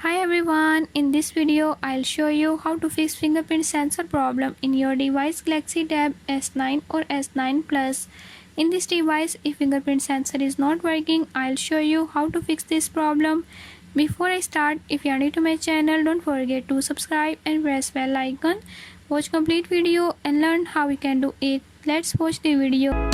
Hi everyone, in this video I'll show you how to fix fingerprint sensor problem in your device Galaxy Tab S9 or S9 Plus. In this device, if fingerprint sensor is not working, I'll show you how to fix this problem. Before I start, if you are new to my channel, don't forget to subscribe and press bell icon. Watch complete video and learn how we can do it. Let's watch the video.